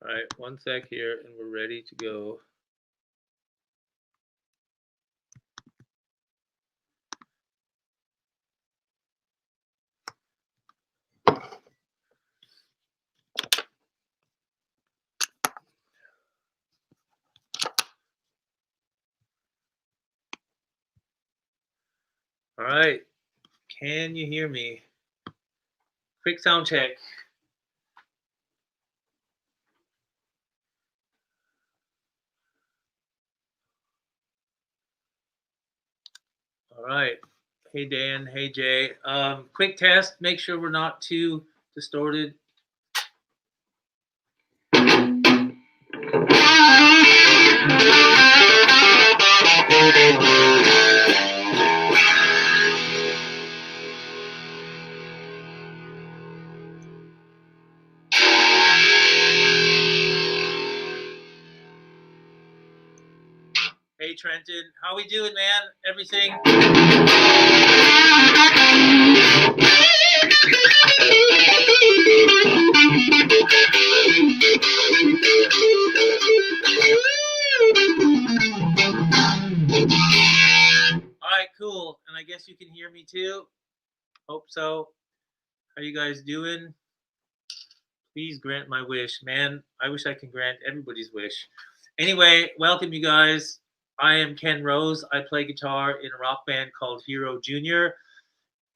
All right, one sec here, and we're ready to go. All right, can you hear me? Quick sound check. All right. Hey Dan, hey Jay. Quick test. Make sure we're not too distorted. Hey Trenton, how we doing, man? Everything? All right, cool. And I guess you can hear me too. Hope so. How you guys doing? Please grant my wish, man. I wish I can grant everybody's wish. Anyway, welcome you guys. I am Ken Rose. I play guitar in a rock band called Hero Junior,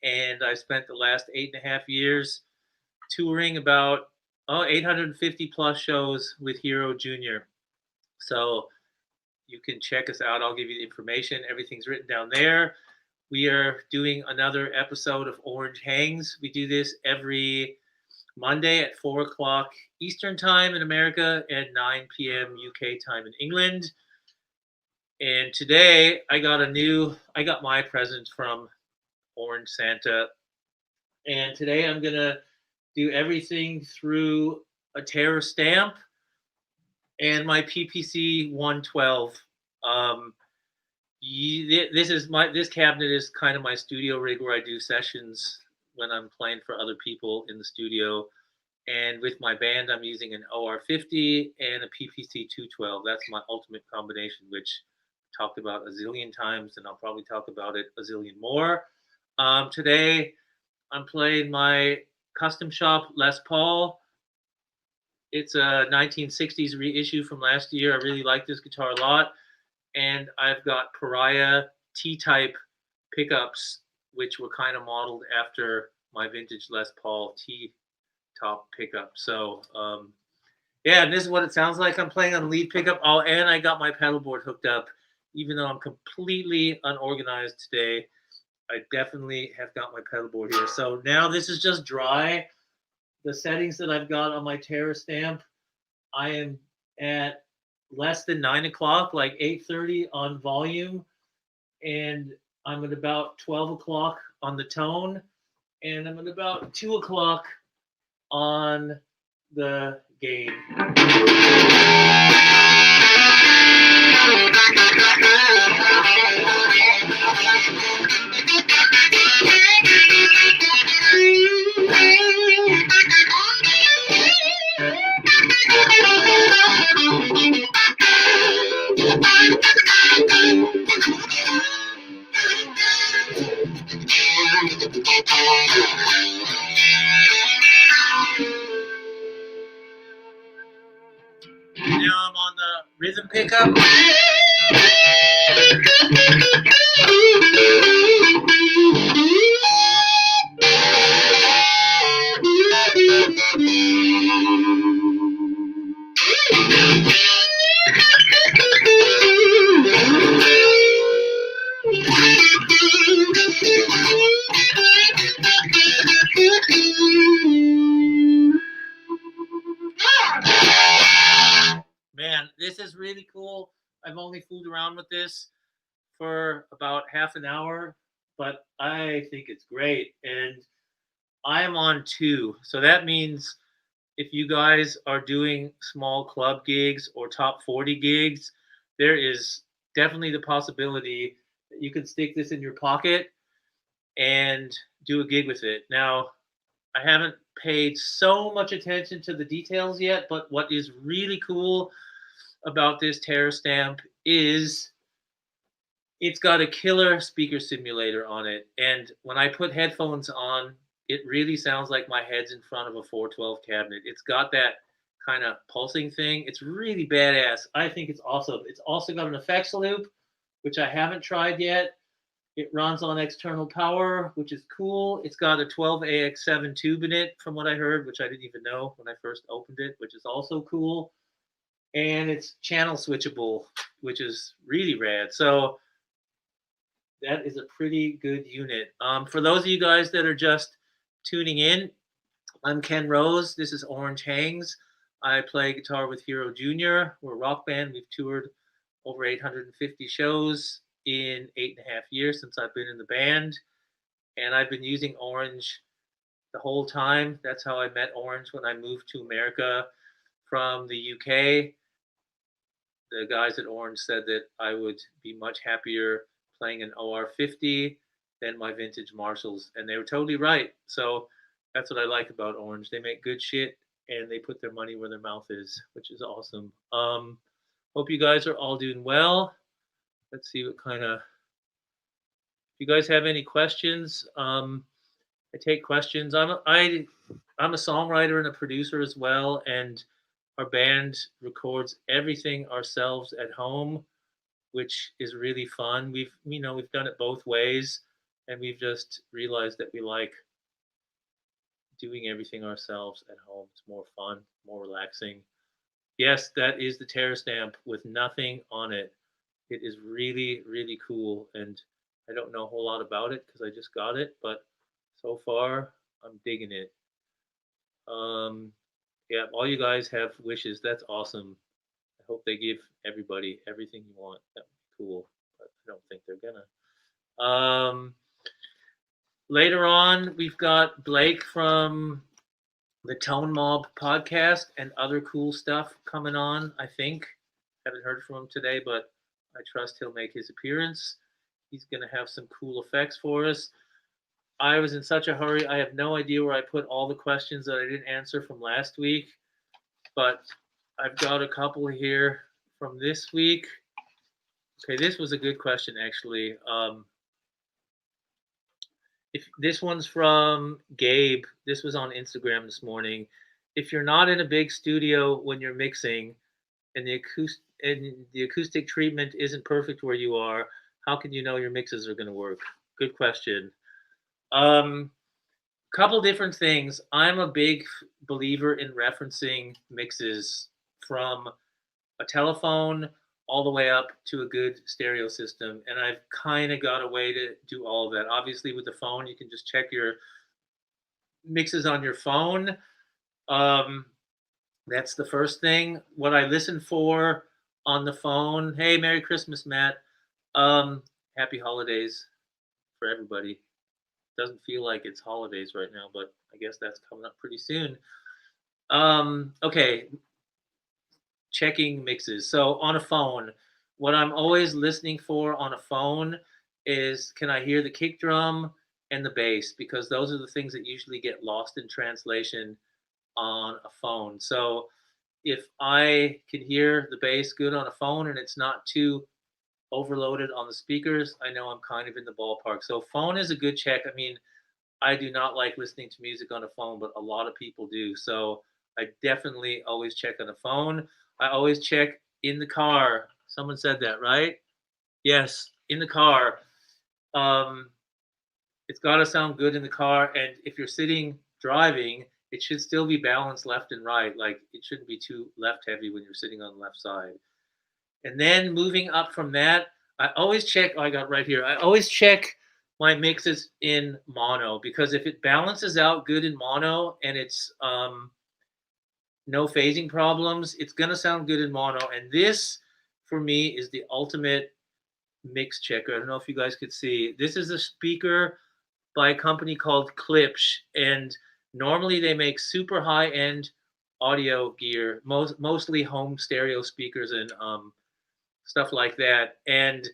and I spent the last 8.5 years touring about 850 plus shows with Hero Junior. So you can check us out. I'll give you the information. Everything's written down there. We are doing another episode of Orange Hangs. We do this every Monday at 4 o'clock Eastern Time in America and 9 p.m. UK time in England. And today I got my present from Orange Santa. And today I'm going to do everything through a Terra stamp and my PPC 112. This cabinet is kind of my studio rig where I do sessions when I'm playing for other people in the studio. And with my band, I'm using an OR50 and a PPC 212. That's my ultimate combination, which I talked about a zillion times, and I'll probably talk about it a zillion more. Today, I'm playing my custom shop Les Paul. It's a 1960s reissue from last year. I really like this guitar a lot. And I've got Pariah T-type pickups, which were kind of modeled after my vintage Les Paul T-top pickup. So, yeah, and this is what it sounds like. I'm playing on lead pickup. Oh, and I got my pedal board hooked up. Even though I'm completely unorganized today, I definitely have got my pedal board here. So now this is just dry. The settings that I've got on my Terra stamp, I am at less than 9 o'clock, like 8:30 on volume, and I'm at about 12 o'clock on the tone, and I'm at about 2 o'clock on the gain. Now I'm on the rhythm pickup. Man, this is really cool. I've only fooled around with this for about half an hour, but I think it's great. And I am on 2. So that means if you guys are doing small club gigs or top 40 gigs, there is definitely the possibility that you can stick this in your pocket and do a gig with it. Now, I haven't paid so much attention to the details yet, but what is really cool about this Terra stamp is it's got a killer speaker simulator on it. And when I put headphones on, it really sounds like my head's in front of a 412 cabinet. It's got that kind of pulsing thing. It's really badass. I think it's awesome. It's also got an effects loop, which I haven't tried yet. It runs on external power, which is cool. It's got a 12AX7 tube in it, from what I heard, which I didn't even know when I first opened it, which is also cool. And it's channel switchable, which is really rad. So that is a pretty good unit. For those of you guys that are just tuning in, I'm Ken Rose. This is Orange Hangs. I play guitar with Hero Jr. We're a rock band. We've toured over 850 shows in 8.5 years since I've been in the band. And I've been using Orange the whole time. That's how I met Orange when I moved to America from the UK. The guys at Orange said that I would be much happier playing an OR50 than my vintage Marshalls, and they were totally right. So that's what I like about Orange. They make good shit and they put their money where their mouth is, which is awesome. Hope you guys are all doing well. Let's see what kind of. If you guys have any questions, I take questions. I'm a songwriter and a producer as well, and our band records everything ourselves at home, which is really fun. We've done it both ways, and we've just realized that we like doing everything ourselves at home. It's more fun, more relaxing. Yes, that is the Terra stamp with nothing on it. It is really, really cool, and I don't know a whole lot about it because I just got it, but so far I'm digging it. Yeah, all you guys have wishes. That's awesome. I hope they give everybody everything you want. That would be cool, but I don't think they're gonna. Later on, we've got Blake from the Tone Mob podcast and other cool stuff coming on, I think. Haven't heard from him today, but I trust he'll make his appearance. He's going to have some cool effects for us. I was in such a hurry. I have no idea where I put all the questions that I didn't answer from last week, but I've got a couple here from this week. Okay, this was a good question, actually. If this one's from Gabe, this was on Instagram this morning. If you're not in a big studio when you're mixing, and the acoustic treatment isn't perfect where you are, how can you know your mixes are going to work? Good question. Couple different things. I'm a big believer in referencing mixes from a telephone all the way up to a good stereo system, and I've kind of got a way to do all of that. Obviously, with the phone, you can just check your mixes on your phone. That's the first thing. What I listen for on the phone. Hey, Merry Christmas, Matt. Happy holidays for everybody. Doesn't feel like it's holidays right now, but I guess that's coming up pretty soon. Okay, checking mixes. So on a phone, what I'm always listening for on a phone is, can I hear the kick drum and the bass? Because those are the things that usually get lost in translation on a phone. So if I can hear the bass good on a phone and it's not too overloaded on the speakers, I know I'm kind of in the ballpark. So phone is a good check. I mean, I do not like listening to music on a phone, but a lot of people do. So I definitely always check on a phone. I always check in the car. Someone said that, right? Yes, in the car. It's got to sound good in the car. And if you're sitting driving, it should still be balanced left and right. Like, it shouldn't be too left heavy when you're sitting on the left side. And then moving up from that, I always check. I got right here. I always check my mixes in mono, because if it balances out good in mono and it's no phasing problems, it's gonna sound good in mono. And this, for me, is the ultimate mix checker. I don't know if you guys could see. This is a speaker by a company called Klipsch, and normally they make super high-end audio gear, mostly home stereo speakers and stuff like that. And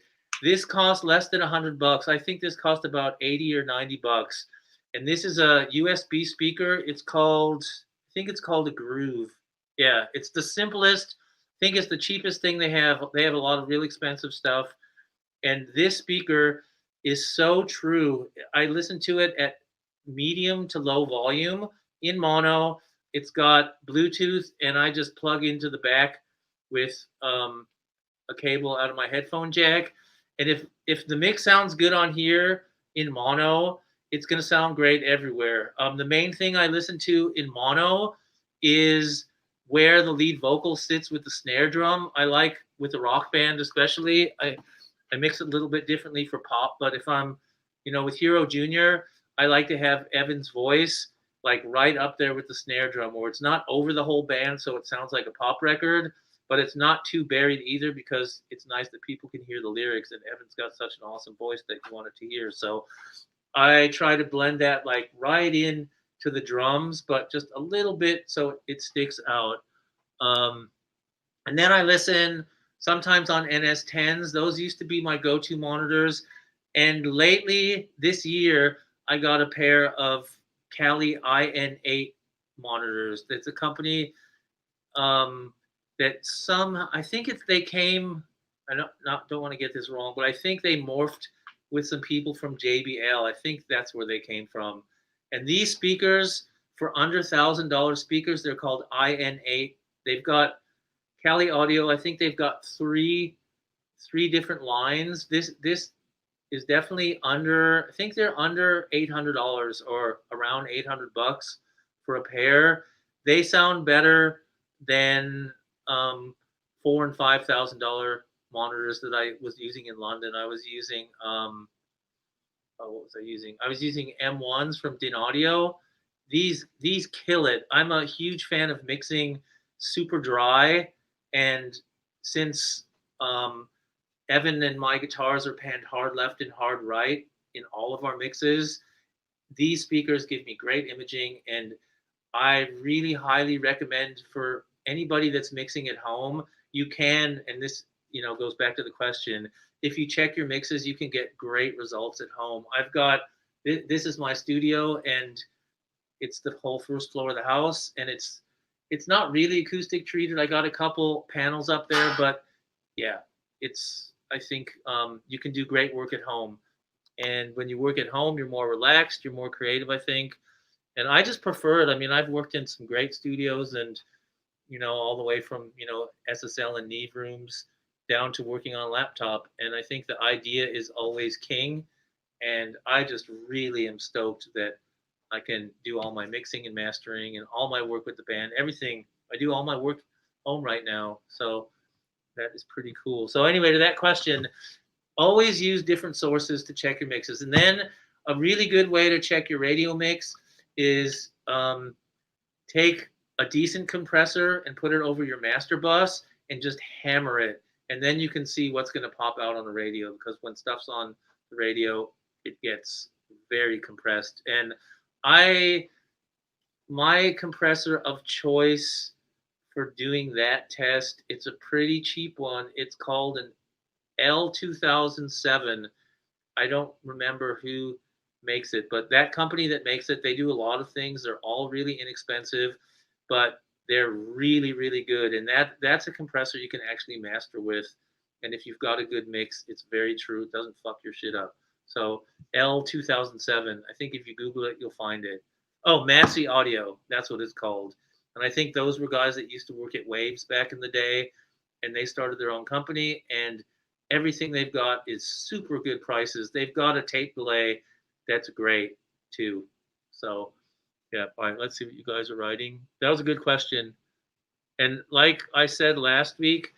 this cost less than $100. I think this cost about 80 or $90. and this is a USB speaker. It's called, I think it's called a Groove. Yeah, it's the simplest. I think it's the cheapest thing they have. They have a lot of really expensive stuff, and this speaker is so true. I listen to it at medium to low volume in mono. It's got Bluetooth, and I just plug into the back with a cable out of my headphone jack. And if the mix sounds good on here in mono, it's gonna sound great everywhere. The main thing I listen to in mono is where the lead vocal sits with the snare drum. I like with a rock band especially. I mix it a little bit differently for pop, but if I'm, with Hero Jr., I like to have Evan's voice like right up there with the snare drum, where it's not over the whole band, so it sounds like a pop record, but it's not too buried either, because it's nice that people can hear the lyrics, and Evan's got such an awesome voice that you want it to hear. So I try to blend that like right in to the drums, but just a little bit so it sticks out. Um, and then I listen sometimes on NS10s. Those used to be my go-to monitors. And lately, this year, I got a pair of Kali IN8 monitors. That's a company that I think they came, I don't want to get this wrong, but I think they morphed with some people from JBL. I think that's where they came from. And these speakers, for under $1,000 speakers, they're called IN8. They've got Kali Audio. I think they've got three different lines. This is definitely under. I think they're under $800 or around $800 for a pair. They sound better than $4,000 and $5,000 monitors that I was using in London. I was using what was I using? I was using M1s from Din Audio. These kill it. I'm a huge fan of mixing super dry, and since Evan and my guitars are panned hard left and hard right in all of our mixes, these speakers give me great imaging, and I really highly recommend for anybody that's mixing at home. You can, and this goes back to the question, if you check your mixes, you can get great results at home. I've got, this is my studio, and it's the whole first floor of the house, and it's not really acoustic treated. I got a couple panels up there, but yeah, I think you can do great work at home. And when you work at home, you're more relaxed, you're more creative, I think. And I just prefer it. I mean, I've worked in some great studios, and all the way from SSL and Neve rooms down to working on a laptop. And I think the idea is always king. And I just really am stoked that I can do all my mixing and mastering and all my work with the band. Everything, I do all my work home right now. So that is pretty cool. So anyway, to that question, always use different sources to check your mixes. And then a really good way to check your radio mix is take a decent compressor and put it over your master bus and just hammer it. And then you can see what's going to pop out on the radio, because when stuff's on the radio, it gets very compressed. And my compressor of choice for doing that test, it's a pretty cheap one. It's called an L2007. I don't remember who makes it, but that company that makes it, they do a lot of things. They're all really inexpensive, but they're really, really good. And that's a compressor you can actually master with. And if you've got a good mix, it's very true. It doesn't fuck your shit up. So L2007, I think if you Google it, you'll find it. Oh, Massey Audio, that's what it's called. And I think those were guys that used to work at Waves back in the day, and they started their own company, and everything they've got is super good prices. They've got a tape delay that's great too. So yeah, all right, let's see what you guys are writing. That was a good question. And like I said last week,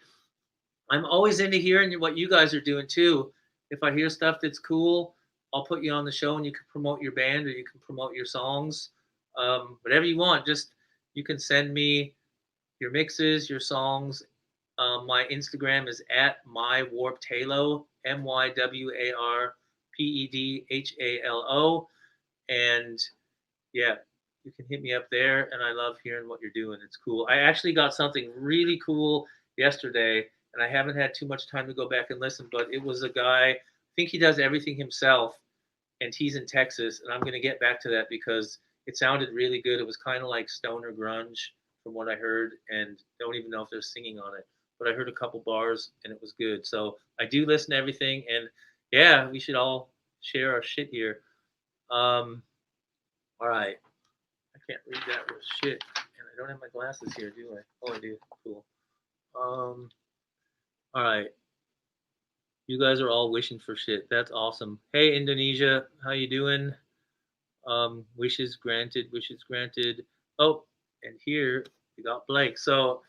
I'm always into hearing what you guys are doing too. If I hear stuff that's cool, I'll put you on the show and you can promote your band or you can promote your songs. Whatever you want. Just, you can send me your mixes, your songs. My Instagram is at mywarpedhalo, MYWARPEDHALO. And yeah, you can hit me up there, and I love hearing what you're doing. It's cool. I actually got something really cool yesterday, and I haven't had too much time to go back and listen, but it was a guy, I think he does everything himself, and he's in Texas. And I'm gonna get back to that because it sounded really good. It was kind of like stoner grunge from what I heard, and don't even know if they're singing on it. But I heard a couple bars and it was good. So I do listen to everything, and yeah, we should all share our shit here. Um, all right, I can't read that with shit, and I don't have my glasses here, do I? Oh, I do. Cool. All right, you guys are all wishing for shit. That's awesome. Hey, Indonesia, how you doing? Wishes granted. Wishes granted. Oh, and here we got Blake. So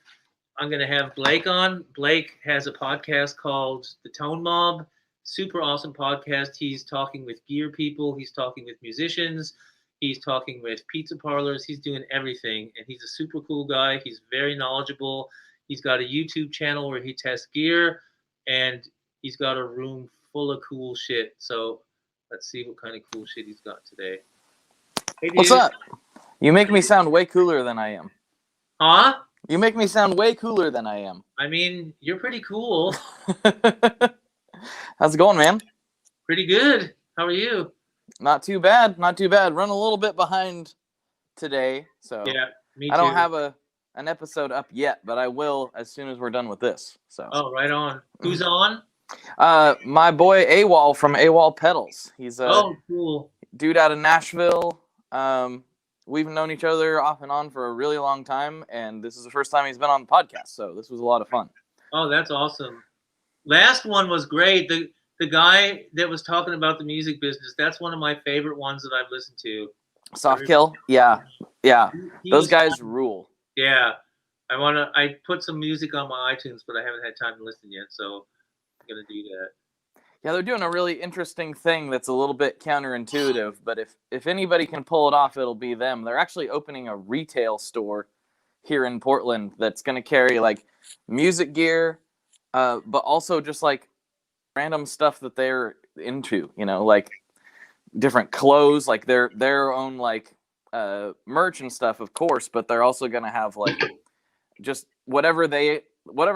I'm going to have Blake on. Blake has a podcast called The Tone Mob. Super awesome podcast. He's talking with gear people, he's talking with musicians, he's talking with pizza parlors, he's doing everything. And he's a super cool guy. He's very knowledgeable. He's got a YouTube channel where he tests gear, and he's got a room full of cool shit. So let's see what kind of cool shit he's got today. Hey, what's up? You make me sound way cooler than I am. Huh? You make me sound way cooler than I am. I mean, you're pretty cool. How's it going, man? Pretty good. How are you? Not too bad. Not too bad. Run a little bit behind today, so yeah, me too. I don't have an episode up yet, but I will as soon as we're done with this. So. Oh, right on. Who's on? My boy AWOL from AWOL Pedals. He's a cool dude out of Nashville. We've known each other off and on for a really long time, and this is the first time he's been on the podcast, so this was a lot of fun. Oh, that's awesome. Last one was great. The guy that was talking about the music business, that's one of my favorite ones that I've listened to. Soft Kill? Yeah. Those guys rule. Yeah. I put some music on my iTunes, but I haven't had time to listen yet, so I'm going to do that. Yeah, they're doing a really interesting thing that's a little bit counterintuitive, but if anybody can pull it off, it'll be them. They're actually opening a retail store here in Portland that's going to carry like music gear, but also just like random stuff that they're into, like different clothes, like their own like merch and stuff, of course, but they're also going to have like just whatever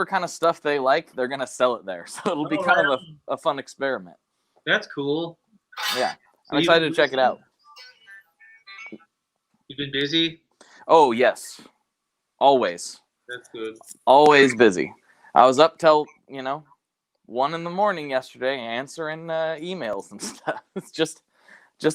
kind of stuff they like, they're going to sell it there. So it'll be kind of a fun experiment. That's cool. Yeah. I'm excited to check it out. You've been busy? Oh, yes. Always. That's good. Always busy. I was up till, 1 a.m. yesterday answering emails and stuff. It's just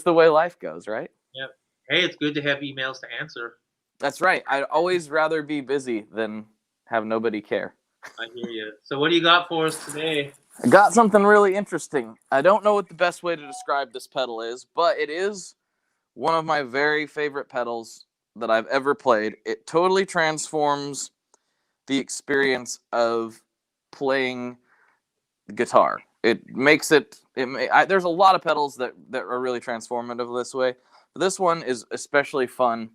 the way life goes, right? Yep. Hey, it's good to have emails to answer. That's right. I'd always rather be busy than have nobody care. I hear you. So what do you got for us today? I got something really interesting. I don't know what the best way to describe this pedal is, but it is one of my very favorite pedals that I've ever played. It totally transforms the experience of playing guitar. It makes there's a lot of pedals that are really transformative this way, but this one is especially fun.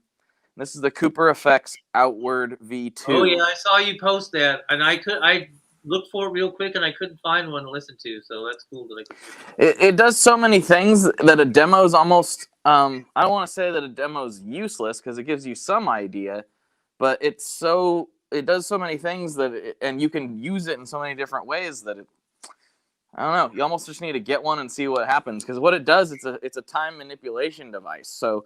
This is the Cooper Effects Outward V2. Oh yeah, I saw you post that, and I looked for it real quick, and I couldn't find one to listen to. So that's cool that I could. It does so many things that a demo is almost. I don't want to say that a demo is useless because it gives you some idea, but it does so many things and you can use it in so many different ways that I don't know. You almost just need to get one and see what happens, because what it does, it's a time manipulation device. So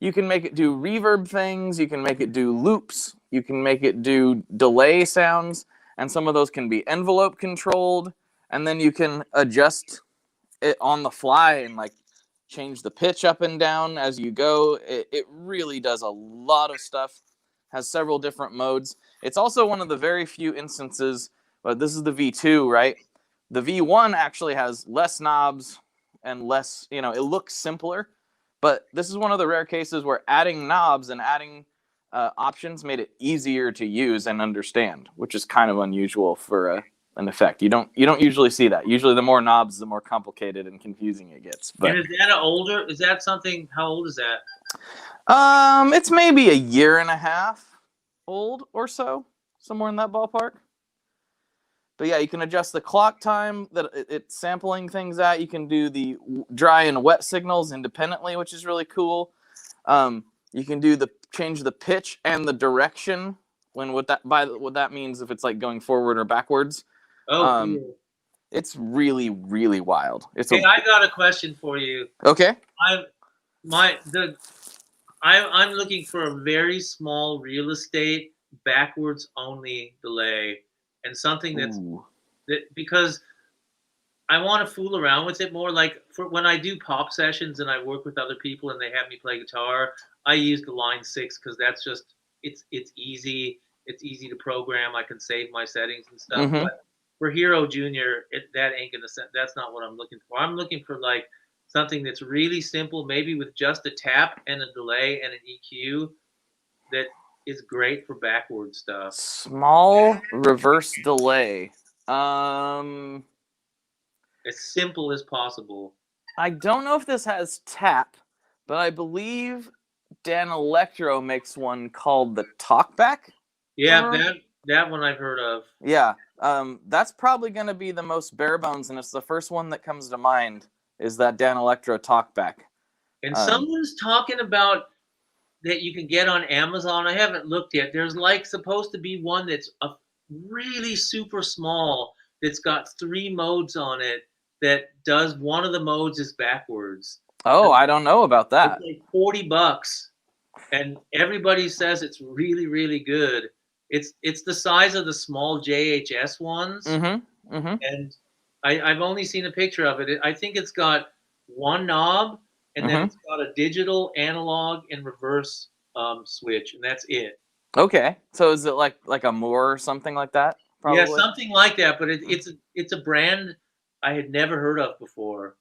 you can make it do reverb things, you can make it do loops, you can make it do delay sounds, and some of those can be envelope controlled, and then you can adjust it on the fly and like change the pitch up and down as you go. It really does a lot of stuff, has several different modes. It's also one of the very few instances, but this is the V2, right? The V1 actually has less knobs and less, it looks simpler. But this is one of the rare cases where adding knobs and adding options made it easier to use and understand, which is kind of unusual for an effect. You don't usually see that. Usually, the more knobs, the more complicated and confusing it gets. But and is that older? Is that something? How old is that? It's maybe 1.5 years old or so, somewhere in that ballpark. But yeah, you can adjust the clock time that it's sampling things at. You can do the dry and wet signals independently, which is really cool. You can change the pitch and the direction what that means, if it's like going forward or backwards. Oh, cool. It's really, really wild. Hey, I got a question for you. Okay. I'm looking for a very small real estate backwards only delay, and something because I want to fool around with it more. Like for when I do pop sessions and I work with other people and they have me play guitar, I use the Line 6 because that's just it's easy. It's easy to program. I can save my settings and stuff. Mm-hmm. But for Hero Junior, that ain't gonna. That's not what I'm looking for. I'm looking for like something that's really simple, maybe with just a tap and a delay and an EQ that is great for backward stuff. Small reverse delay. As simple as possible. I don't know if this has tap, but I believe Dan Electro makes one called the Talkback. Yeah, that one I've heard of. Yeah, that's probably going to be the most bare bones, and it's the first one that comes to mind is that Dan Electro Talkback. And someone's talking about that you can get on Amazon. I haven't looked yet. There's like supposed to be one that's a really super small that's got 3 modes on it that does one of the modes is backwards. Oh, I don't know about that. It's like $40, and everybody says it's really, really good. It's the size of the small JHS ones, and I've only seen a picture of it. I think it's got one knob, and then it's got a digital, analog, and reverse switch, and that's it. Okay, so is it like a Moore or something like that? Probably? Yeah, something like that. But it's a brand I had never heard of before.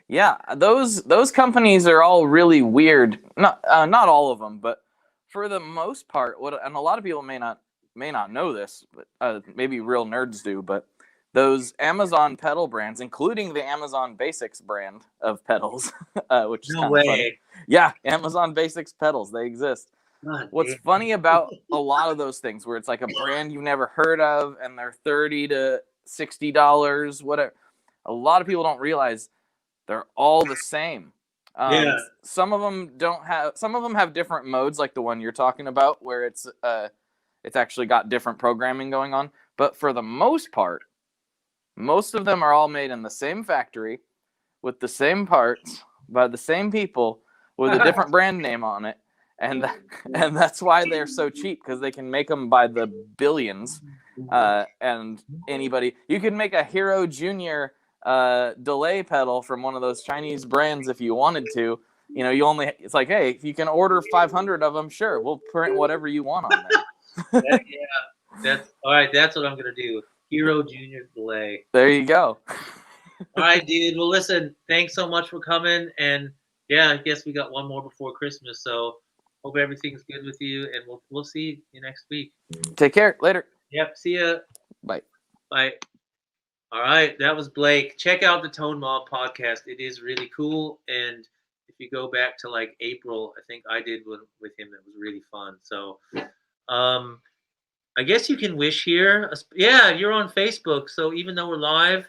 Yeah, those companies are all really weird. Not all of them, but for the most part, and a lot of people may not know this, but maybe real nerds do. But those Amazon pedal brands, including the Amazon Basics brand of pedals, which is kind of funny. Yeah, Amazon Basics pedals, they exist. What's funny about a lot of those things, where it's like a brand you've never heard of, and they're $30 to $60, whatever. A lot of people don't realize they're all the same. Some of them have different modes, like the one you're talking about, where it's actually got different programming going on. But for the most part, most of them are all made in the same factory, with the same parts, by the same people, with a different brand name on it. And that's why they're so cheap, because they can make them by the billions. And anybody, you can make a Hero Junior delay pedal from one of those Chinese brands if you wanted to. You know, it's like, hey, if you can order 500 of them, sure, we'll print whatever you want on there. Yeah, that's all right. That's what I'm gonna do. Hero Junior delay. There you go. All right, dude. Well, listen, thanks so much for coming. And yeah, I guess we got one more before Christmas. So hope everything's good with you, and we'll see you next week. Take care. Later. Yep. See ya. Bye. Bye. All right, that was Blake. Check out the Tone Mob podcast. It is really cool. And if you go back to like April, I think I did one with him that was really fun. So I guess you can wish here. Yeah, you're on Facebook. So even though we're live,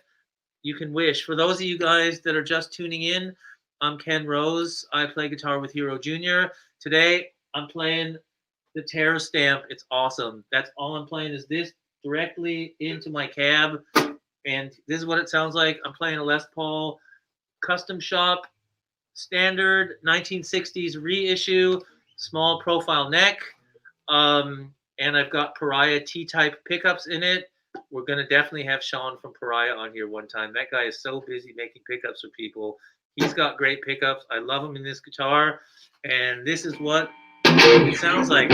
you can wish. For those of you guys that are just tuning in, I'm Ken Rose. I play guitar with Hero Junior. Today, I'm playing the Terror Stamp. It's awesome. That's all I'm playing is this directly into my cab. And this is what it sounds like. I'm playing a Les Paul Custom Shop standard 1960s reissue, small profile neck. And I've got Pariah T-type pickups in it. We're going to definitely have Sean from Pariah on here one time. That guy is so busy making pickups for people. He's got great pickups. I love him in this guitar. And this is what it sounds like.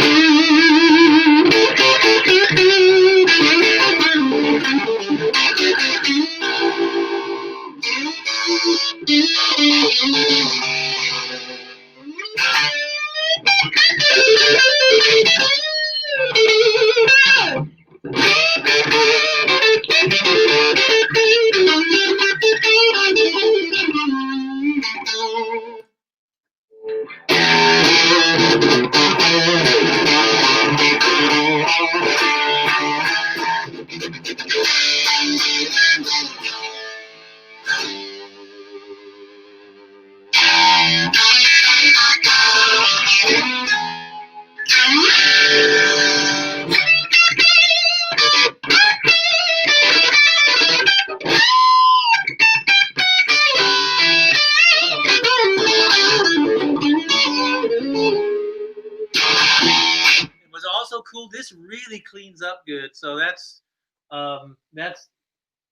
cleans up good. So that's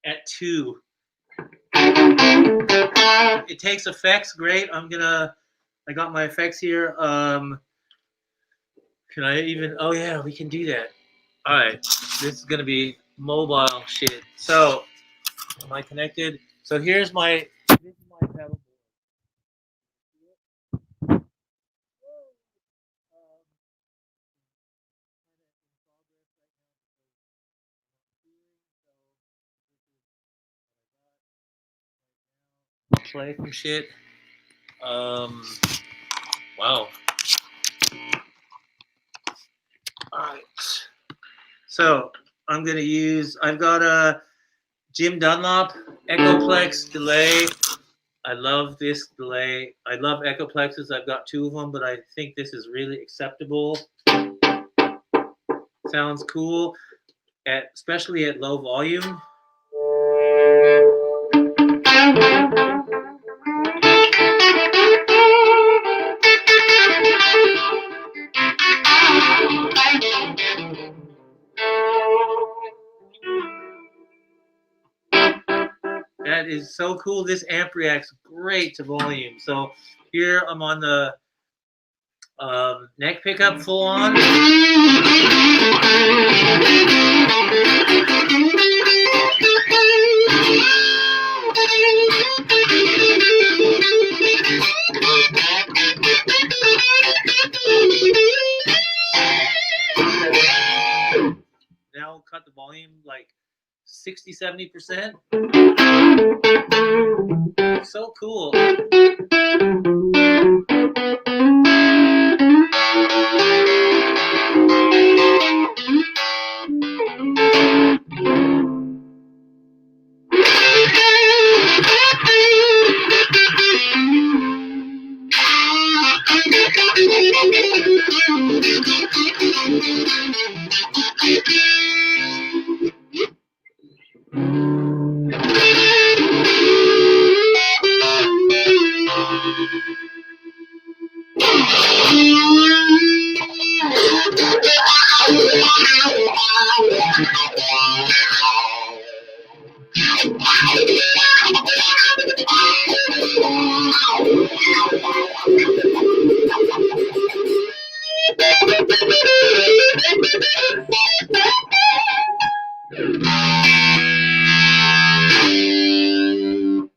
at 2. It takes effects great. I got my effects here. Can I even? Oh yeah, we can do that. All right, this is gonna be mobile shit. So, am I connected? So here's my pedal. Play some shit. Wow. All right. So I'm gonna use. I've got a Jim Dunlop Echoplex delay. I love this delay. I love Echoplexes. I've got 2 of them, but I think this is really acceptable. Sounds cool, especially at low volume. That is so cool. This amp reacts great to volume. So here I'm on the neck pickup full on. Now I'll cut the volume like 60-70%. So cool.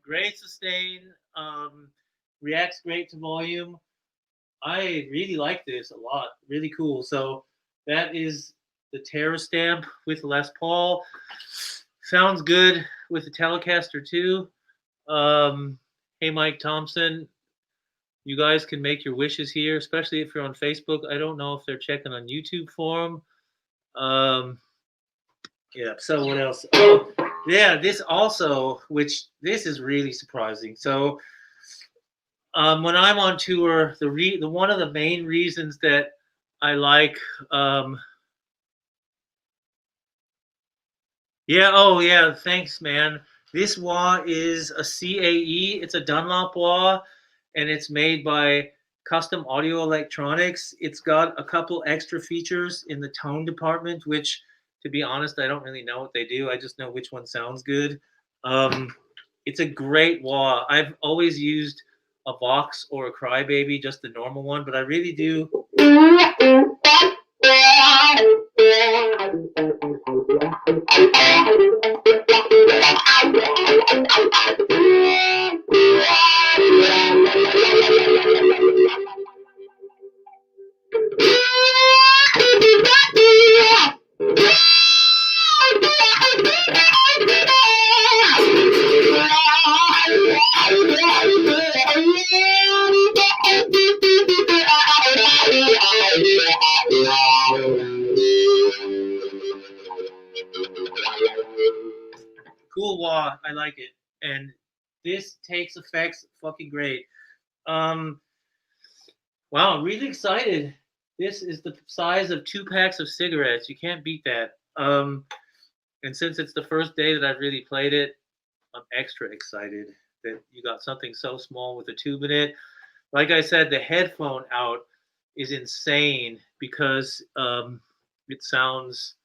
Great sustain, reacts great to volume. I really like this a lot. Really cool. So that is the Terra stamp with Les Paul. Sounds good with the Telecaster too. Hey, Mike Thompson, you guys can make your wishes here, especially if you're on Facebook. I don't know if they're checking on YouTube for them. Yeah, so what else? Oh, yeah, this also, which this is really surprising. So when I'm on tour, the one of the main reasons that I like, yeah, oh yeah, thanks, man. This wah is a CAE. It's a Dunlop wah, and it's made by Custom Audio Electronics. It's got a couple extra features in the tone department, which, to be honest, I don't really know what they do. I just know which one sounds good. It's a great wah. I've always used a Vox or a Crybaby, just the normal one, but I really do. Cool wah, I like it, and this takes effects fucking great. Wow, I'm really excited. This is the size of 2 packs of cigarettes. You can't beat that. And since it's the first day that I've really played it, I'm extra excited that you got something so small with a tube in it. Like I said, the headphone out is insane because it sounds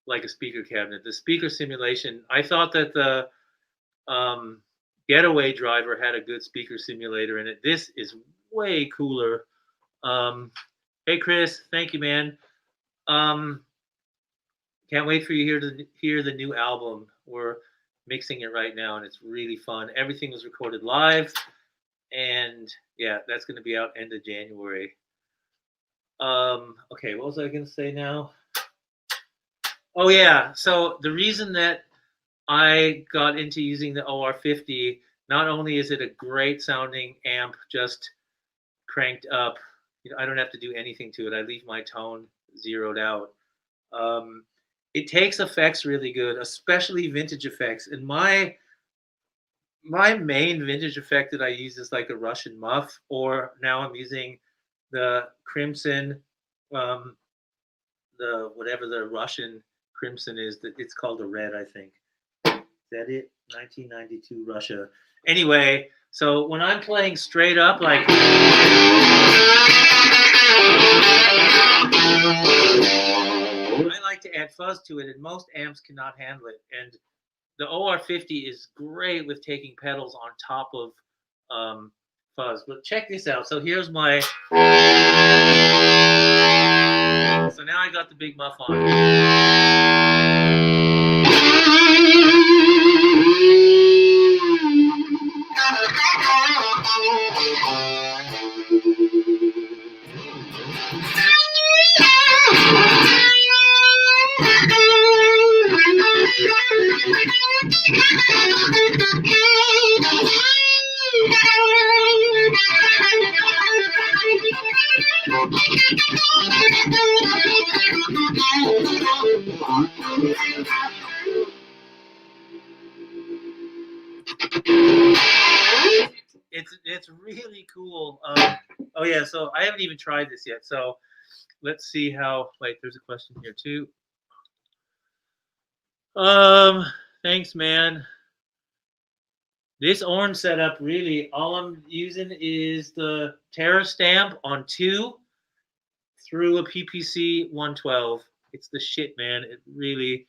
like a speaker cabinet. The speaker simulation, I thought that the Getaway Driver had a good speaker simulator in it. This is way cooler. Hey Chris, thank you, man. Can't wait for you to hear the new album. We're mixing it right now, and it's really fun. Everything was recorded live, and yeah, that's going to be out end of January. Okay, what was I going to say now? Oh yeah, so the reason that I got into using the OR50, not only is it a great sounding amp, just cranked up. I don't have to do anything to it. I leave my tone zeroed out. It takes effects really good, especially vintage effects. And my main vintage effect that I use is like a Russian muff, or now I'm using the Crimson, the whatever the Russian Crimson is. That it's called a red, I think. Is that it? 1992 Russia. Anyway, so when I'm playing straight up, like I like to add fuzz to it, and most amps cannot handle it. And the OR50 is great with taking pedals on top of fuzz. But check this out. So here's my. So now I got the big muff on. It's really cool. Oh yeah, so I haven't even tried this yet. So let's see how. Wait, there's a question here too. Thanks, man. This orange setup, really, all I'm using is the Terra stamp on 2 through a PPC 112. It's the shit, man. It really,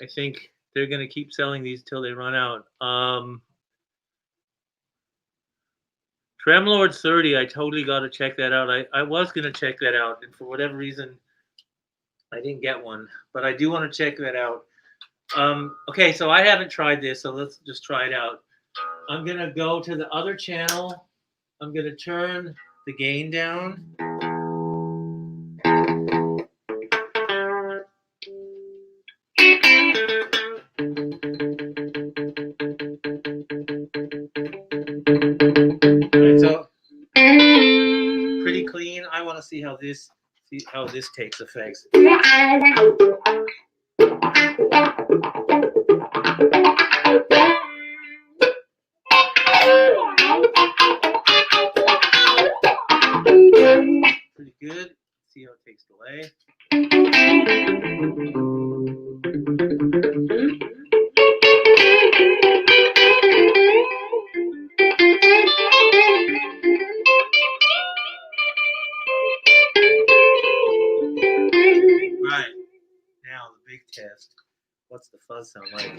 I think they're gonna keep selling these till they run out. Tremlord 30, I totally got to check that out. I was going to check that out, and for whatever reason, I didn't get one. But I do want to check that out. Okay, so I haven't tried this, so let's just try it out. I'm going to go to the other channel. I'm going to turn the gain down. So pretty clean. I want to see how this takes effects. Pretty good. See how it takes delay. Right. Now the big test. What's the fuzz sound like?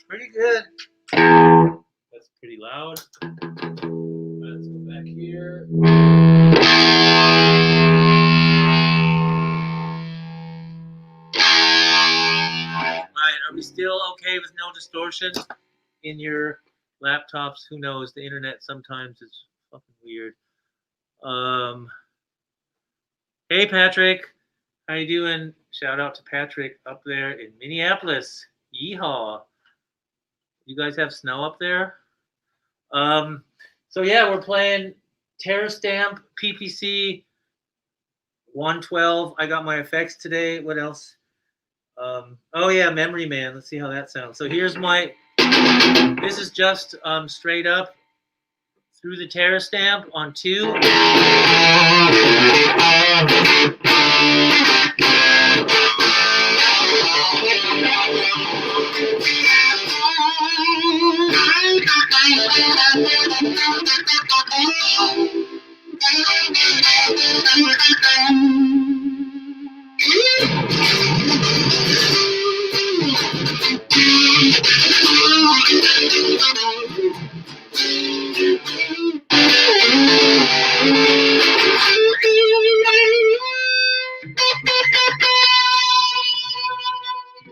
Pretty good. That's pretty loud. Let's go back here. Alright, are we still okay with no distortion in your laptops? Who knows? The internet sometimes is fucking weird. Hey Patrick, how you doing? Shout out to Patrick up there in Minneapolis. Yeehaw. You guys have snow up there? So yeah, we're playing Terra Stamp PPC 112. I got my effects today. What else? Oh yeah, Memory Man. Let's see how that sounds. So here's my. This is just straight up through the Terra Stamp on 2.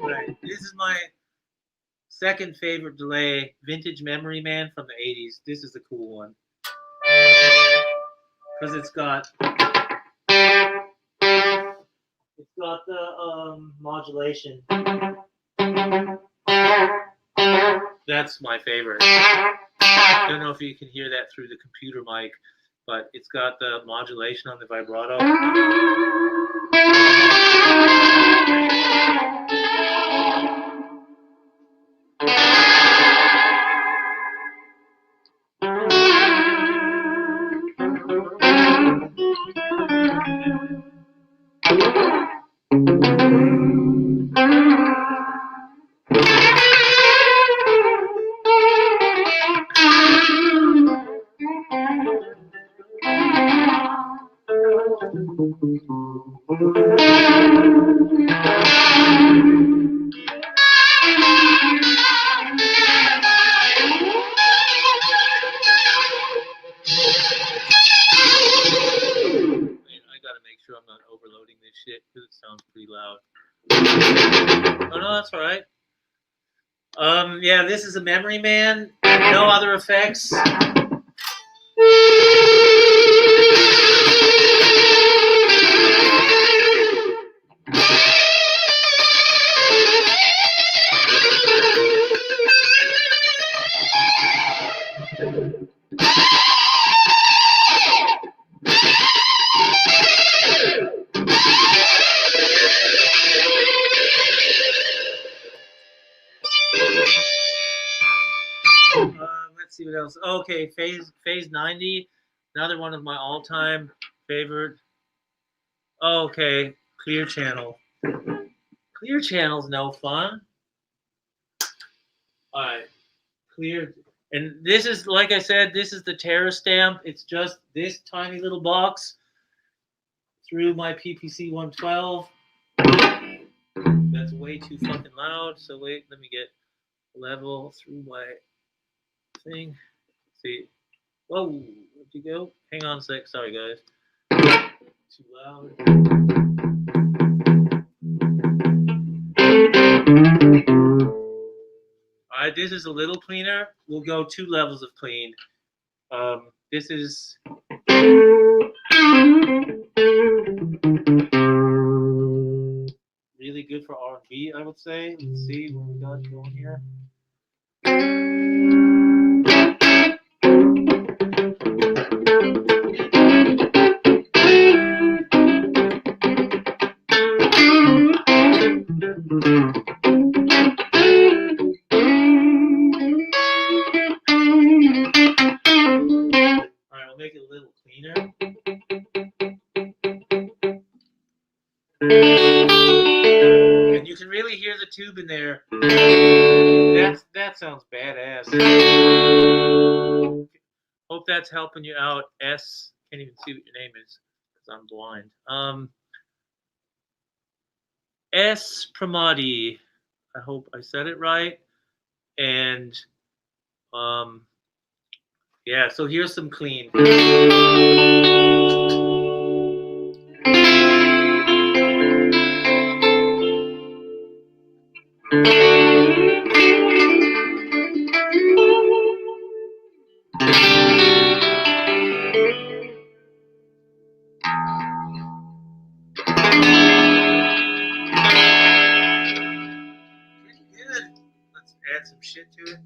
Right. This is my second favorite delay, Vintage Memory Man from the 80s. This is the cool one. Because it's got the modulation. That's my favorite. I don't know if you can hear that through the computer mic, but it's got the modulation on the vibrato. I'm not overloading this shit because it sounds pretty loud. Oh no, that's all right. Yeah, this is a Memory Man. No other effects. Let's see what else. Okay, phase 90, another one of my all-time favorite. Okay, Clear Channel. Clear Channel's no fun. All right, Clear. And this is, like I said, this is the Terra Stamp. It's just this tiny little box through my PPC 112. That's way too fucking loud. So wait, let me get level through my thing. Let's see. Whoa, where'd you go? Hang on a sec. Sorry, guys. Too loud. All right, this is a little cleaner. We'll go 2 levels of clean. This is really good for R&B, I would say. Let's see what we got going here. All right, I'll make it a little cleaner. And you can really hear the tube in there. That sounds badass. Hope that's helping you out. S, can't even see what your name is because I'm blind. S Pramadi. I hope I said it right. And yeah, so here's some clean. Pretty good. Let's add some shit to it.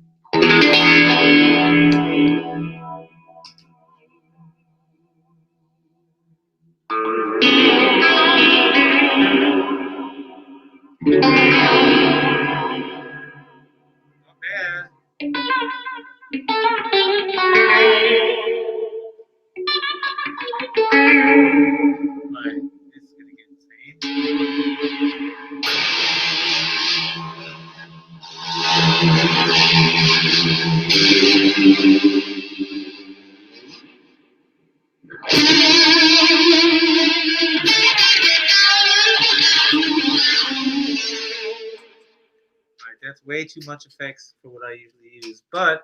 way too much effects for what I usually use. But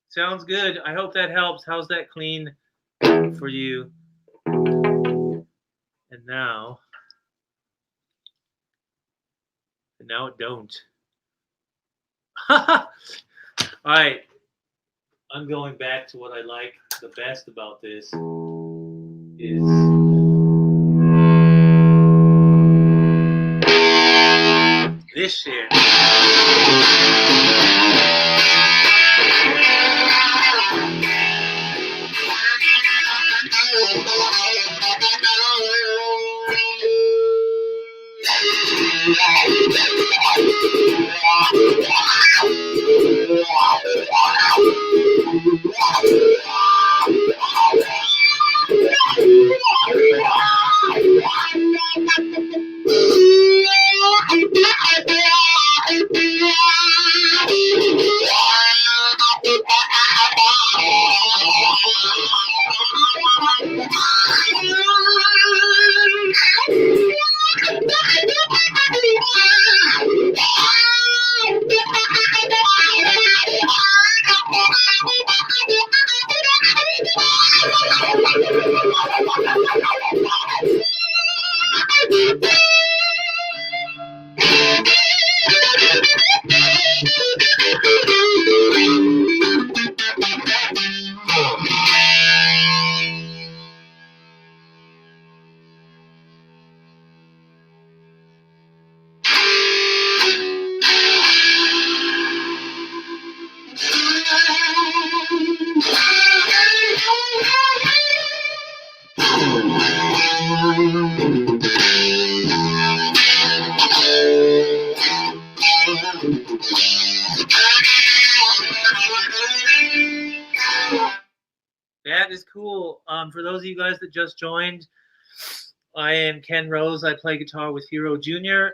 sounds good. I hope that helps. How's that clean for you? And now it don't. All right. I'm going back to what I like the best about this is this shit. That is cool. For those of you guys that just joined, I am Ken Rose. I play guitar with Hero Jr.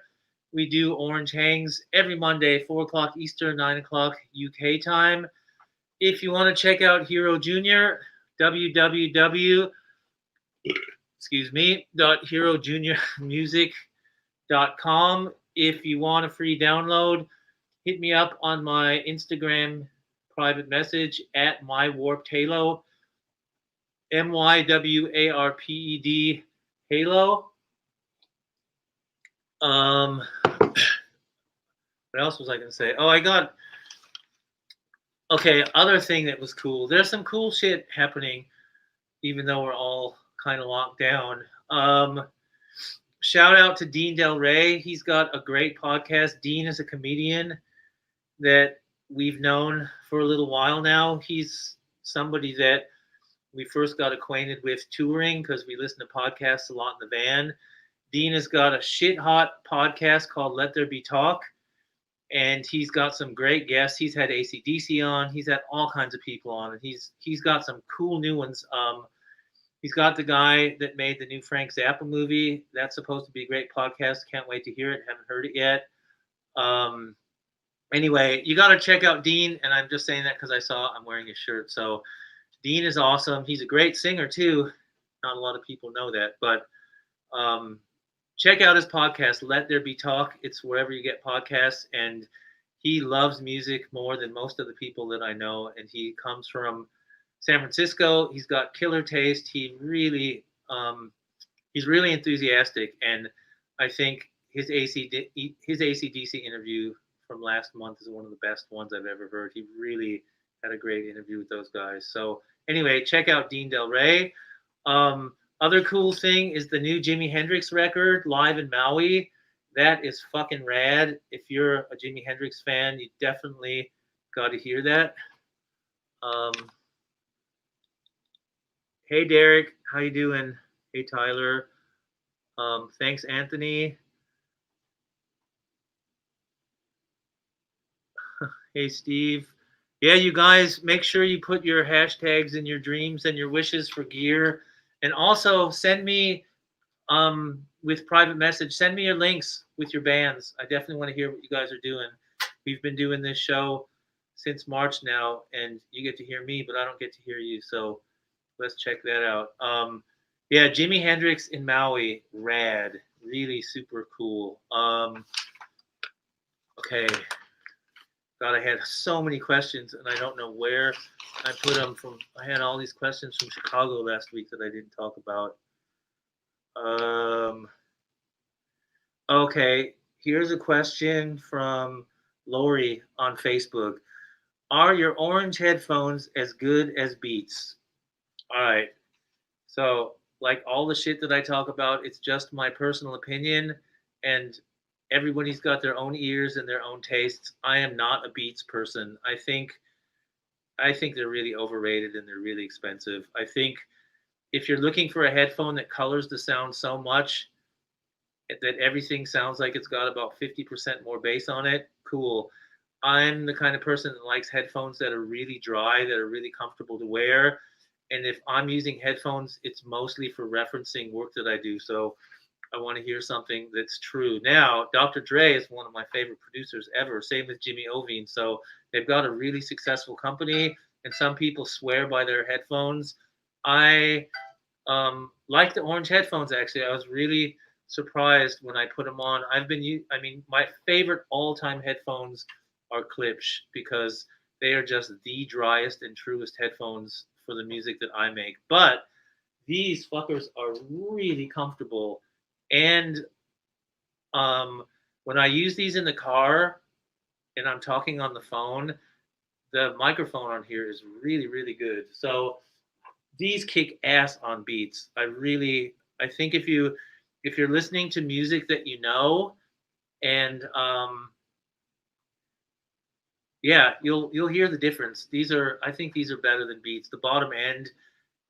We do Orange Hangs every Monday, 4 o'clock Eastern, 9 o'clock UK time. If you want to check out Hero Jr., www.herojuniormusic.com. If you want a free download, hit me up on my Instagram private message at mywarpedhalo, MYWARPED Halo. What else was I going to say? Oh, other thing that was cool. There's some cool shit happening, even though we're all kind of locked down. Shout out to Dean Del Rey. He's got a great podcast. Dean is a comedian that we've known for a little while now. He's somebody that we first got acquainted with touring because we listen to podcasts a lot in the van. Dean has got a shit hot podcast called Let There Be Talk, and he's got some great guests. He's had AC/DC on. He's had all kinds of people on, and he's got some cool new ones. He's got the guy that made the new Frank Zappa movie. That's supposed to be a great podcast. Can't wait to hear it. Haven't heard it yet. Anyway, you got to check out Dean, and I'm just saying that because I'm wearing his shirt. So Dean is awesome. He's a great singer too. Not a lot of people know that, but check out his podcast, Let There Be Talk. It's wherever you get podcasts, and he loves music more than most of the people that I know, and he comes from San Francisco. He's got killer taste. He's really enthusiastic, and I think his AC/DC interview from last month is one of the best ones I've ever heard. He really had a great interview with those guys. So anyway, check out Dean Del Rey. Other cool thing is the new Jimi Hendrix record, Live in Maui. That is fucking rad. If you're a Jimi Hendrix fan, you definitely got to hear that. Hey, Derek. How you doing? Hey, Tyler. Thanks, Anthony. Hey, Steve. Yeah, you guys, make sure you put your hashtags and your dreams and your wishes for gear. And also send me, with private message, send me your links with your bands. I definitely want to hear what you guys are doing. We've been doing this show since March now, and you get to hear me, but I don't get to hear you. So let's check that out. Yeah, Jimi Hendrix in Maui, rad. Really super cool. Okay. God, I had so many questions, and I don't know where I put them from. I had all these questions from Chicago last week that I didn't talk about. Um, okay, here's a question from Lori on Facebook. Are your orange headphones as good as Beats? All right. So, like all the shit that I talk about, it's just my personal opinion, and everybody's got their own ears and their own tastes. I am not a Beats person. I think they're really overrated and they're really expensive. I think if you're looking for a headphone that colors the sound so much that everything sounds like it's got about 50% more bass on it, cool. I'm the kind of person that likes headphones that are really dry, that are really comfortable to wear. And if I'm using headphones, it's mostly for referencing work that I do. So I want to hear something that's true. Now, Dr. Dre is one of my favorite producers ever. Same with Jimmy Iovine. So they've got a really successful company, and some people swear by their headphones. I like the orange headphones. Actually, I was really surprised when I put them on. I mean, my favorite all-time headphones are Klipsch because they are just the driest and truest headphones for the music that I make. But these fuckers are really comfortable, and um, when I use these in the car and I'm talking on the phone, the microphone on here is really, really good. So these kick ass on Beats. I think if you're listening to music that you know, and yeah, you'll hear the difference. I think these are better than Beats. The bottom end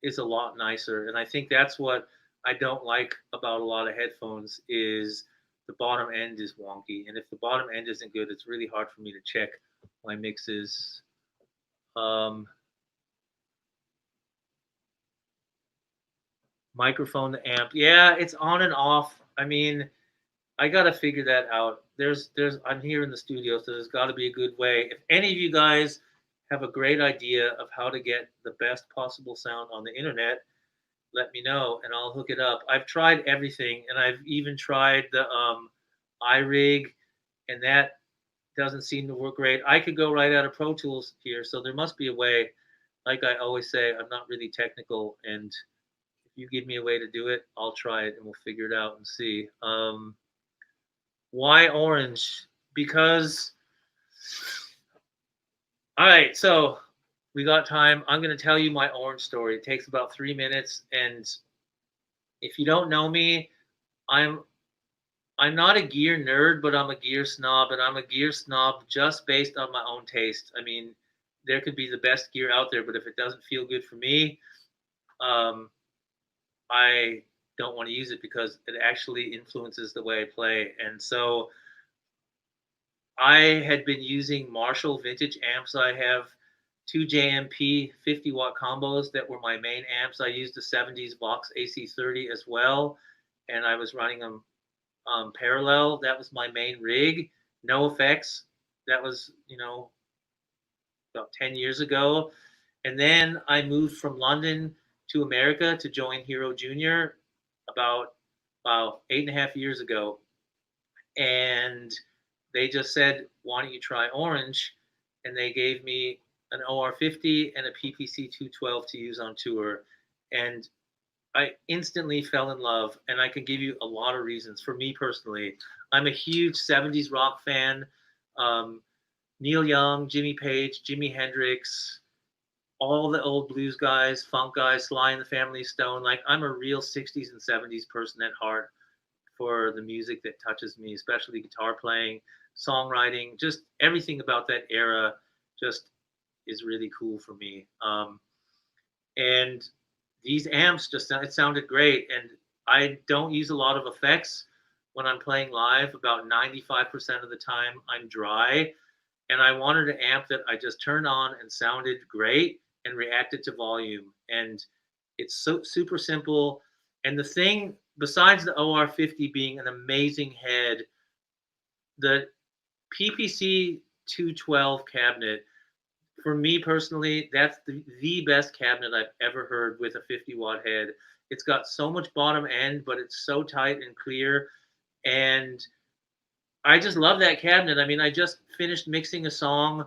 is a lot nicer, and I think that's what I don't like about a lot of headphones is the bottom end is wonky, and if the bottom end isn't good, it's really hard for me to check my mixes. Um, Microphone to amp, yeah, it's on and off. I mean, I gotta figure that out. I'm here in the studio, so there's got to be a good way. If any of you guys have a great idea of how to get the best possible sound on the internet, let me know and I'll hook it up. I've tried everything, and I've even tried the iRig, and that doesn't seem to work great. I could go right out of Pro Tools here, so there must be a way. Like I always say, I'm not really technical, and if you give me a way to do it, I'll try it, and we'll figure it out and see. Why orange? Because, all right, so we got time. I'm going to tell you my orange story. It takes about 3 minutes. And if you don't know me, I'm I'm not a gear nerd, but I'm a gear snob, and I'm a gear snob just based on my own taste. I mean, there could be the best gear out there, but if it doesn't feel good for me, um, I don't want to use it because it actually influences the way I play. And so I had been using Marshall vintage amps. I have two JMP 50-watt combos that were my main amps. I used the 70s Vox AC30 as well, and I was running them parallel. That was my main rig. No effects. That was, about 10 years ago. And then I moved from London to America to join Hero Junior about 8.5 years ago. And they just said, why don't you try Orange? And they gave me an OR50 and a PPC 212 to use on tour. And I instantly fell in love, and I can give you a lot of reasons. For me personally, I'm a huge 70s rock fan. Um, Neil Young, Jimmy Page, Jimi Hendrix, all the old blues guys, funk guys, Sly and the Family Stone. Like, I'm a real 60s and 70s person at heart for the music that touches me, especially guitar playing, songwriting, just everything about that era just is really cool for me. And these amps it sounded great. And I don't use a lot of effects when I'm playing live. About 95% of the time, I'm dry. And I wanted an amp that I just turned on and sounded great and reacted to volume. And it's so super simple. And the thing, besides the OR50 being an amazing head, the PPC 212 cabinet, for me personally, that's the best cabinet I've ever heard with a 50-watt head. It's got so much bottom end, but it's so tight and clear. And I just love that cabinet. I mean, I just finished mixing a song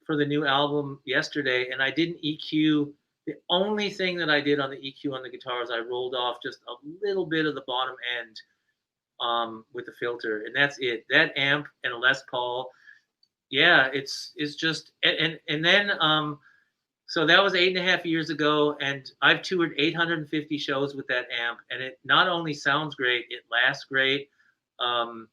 for the new album yesterday, and I didn't EQ. The only thing that I did on the EQ on the guitar is I rolled off just a little bit of the bottom end with the filter, and that's it. That amp and a Les Paul, yeah, it's just and then so that was 8.5 years ago, and I've toured 850 shows with that amp, and it not only sounds great, it lasts great. Um,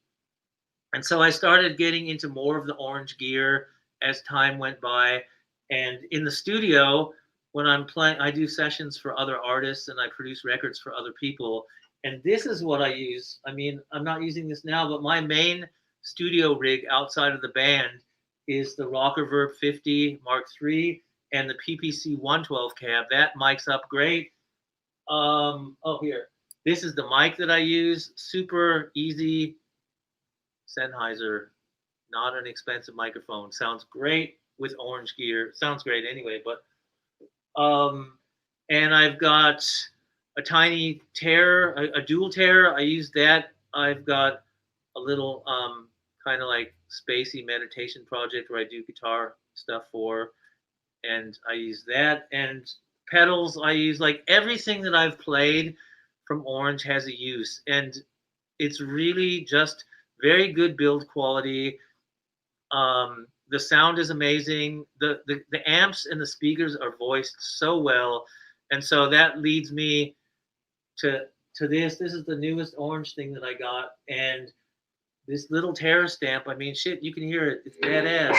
and so I started getting into more of the orange gear as time went by. And in the studio, when I'm playing, I do sessions for other artists and I produce records for other people. And this is what I use. I mean, I'm not using this now, but my main studio rig outside of the band is the Rocker Verb 50 Mark III and the PPC 112 cab. That mic's up great. Oh, here. This is the mic that I use. Super easy. Sennheiser, not an expensive microphone. Sounds great with orange gear. Sounds great anyway, but and I've got a tiny Terror, a dual Terror. I use that. I've got a little kind of like spacey meditation project where I do guitar stuff for, and I use that. And pedals, I use like everything that I've played from Orange has a use, and it's really just very good build quality. The sound is amazing. The amps and the speakers are voiced so well, and so that leads me to this. This is the newest Orange thing that I got, and this little Terror stamp. I mean, shit, you can hear it. It's badass.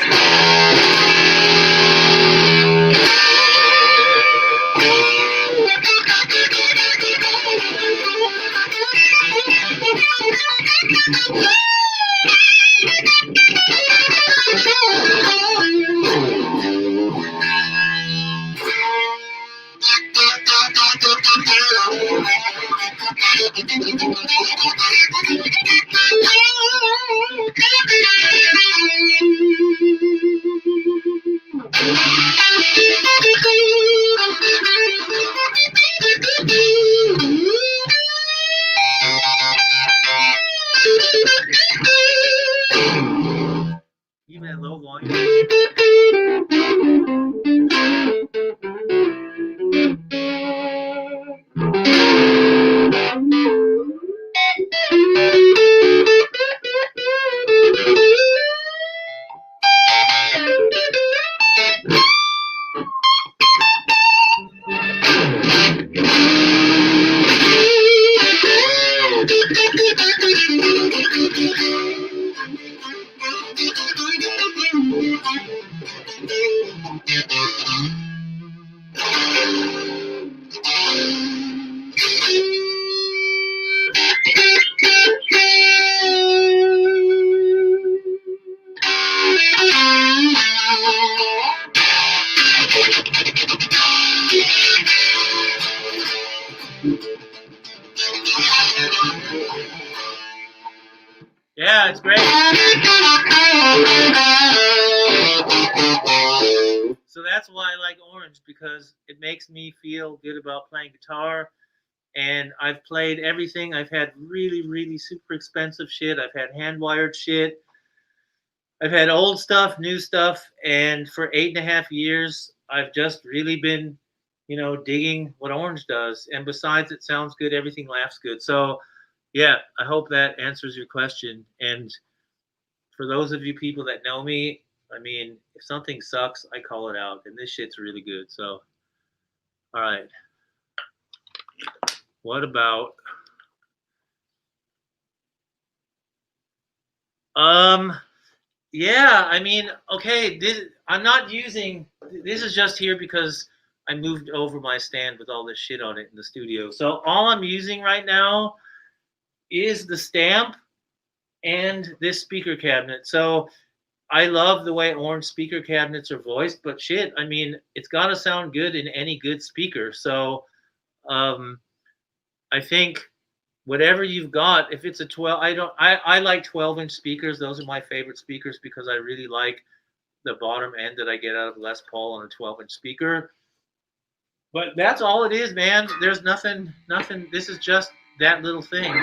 Even at low volume. Yeah, it's great. So that's why I like Orange, because it makes me feel good about playing guitar. And I've played everything. I've had really, really super expensive shit. I've had hand-wired shit. I've had old stuff, new stuff. And for 8.5 years, I've just really been, digging what Orange does. And besides, it sounds good. Everything laughs good. So, yeah, I hope that answers your question. And for those of you people that know me, I mean, if something sucks, I call it out. And this shit's really good. So, all right. What about yeah, I mean, okay, I'm not using this is just here because I moved over my stand with all this shit on it in the studio. So all I'm using right now is the stamp and this speaker cabinet. So I love the way Orange speaker cabinets are voiced, but shit, I mean, it's got to sound good in any good speaker. So I think whatever you've got, if it's a 12, I like 12-inch speakers. Those are my favorite speakers because I really like the bottom end that I get out of Les Paul on a 12-inch speaker. But that's all it is, man. There's nothing. This is just that little thing.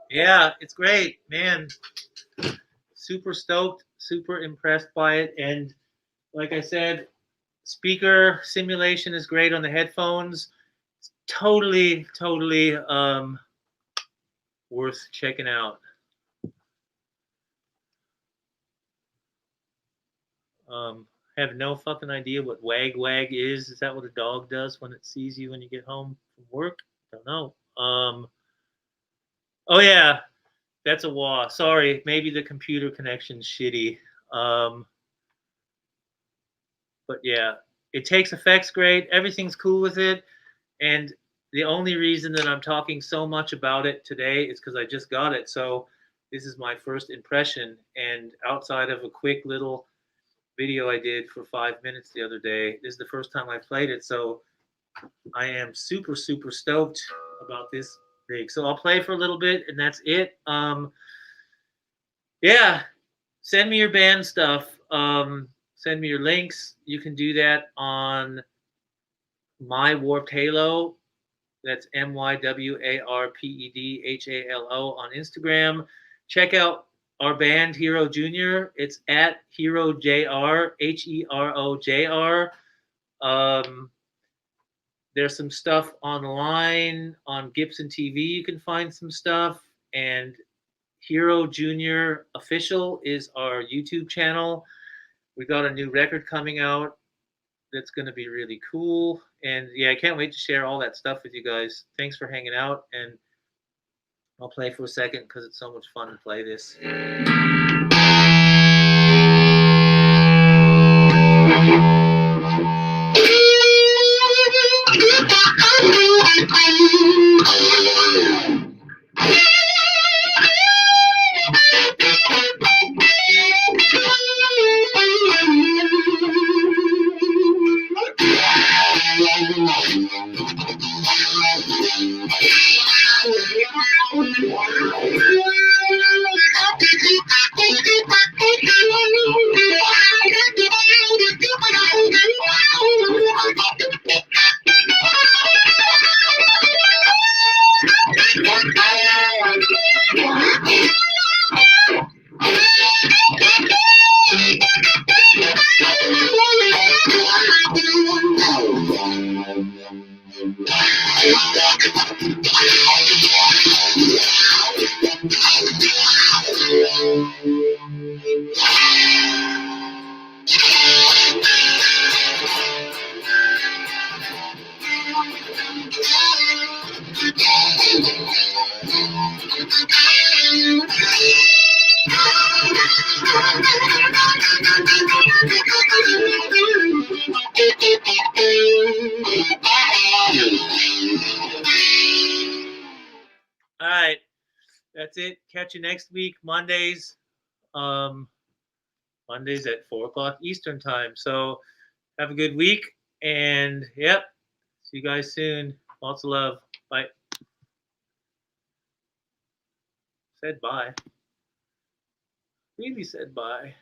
Yeah, it's great, man. Super stoked, super impressed by it. And like I said, speaker simulation is great on the headphones. It's totally worth checking out. Have no fucking idea what wag wag is. Is that what a dog does when it sees you when you get home from work? Don't know. Oh yeah, that's a wah. Sorry, maybe the computer connection's shitty. But yeah, it takes effects great. Everything's cool with it. And the only reason that I'm talking so much about it today is because I just got it. So this is my first impression. And outside of a quick little video I did for 5 minutes the other day, this is the first time I played it. So I am super stoked about this rig. So I'll play for a little bit and that's it. Yeah, send me your band stuff. Send me your links. You can do that on My Warped Halo. That's MYWARPEDHALO on Instagram. Check out our band Hero Jr. It's at Hero JR, HEROJR. There's some stuff online on Gibson TV. You can find some stuff. And Hero Jr. Official is our YouTube channel. We got a new record coming out that's going to be really cool. And yeah, I can't wait to share all that stuff with you guys. Thanks for hanging out. And I'll play for a second because it's so much fun to play this. that's it. Catch you next week, Mondays. Mondays at 4 o'clock Eastern time. So have a good week, and yep, see you guys soon. Lots of love. Bye. Said bye. Really said bye.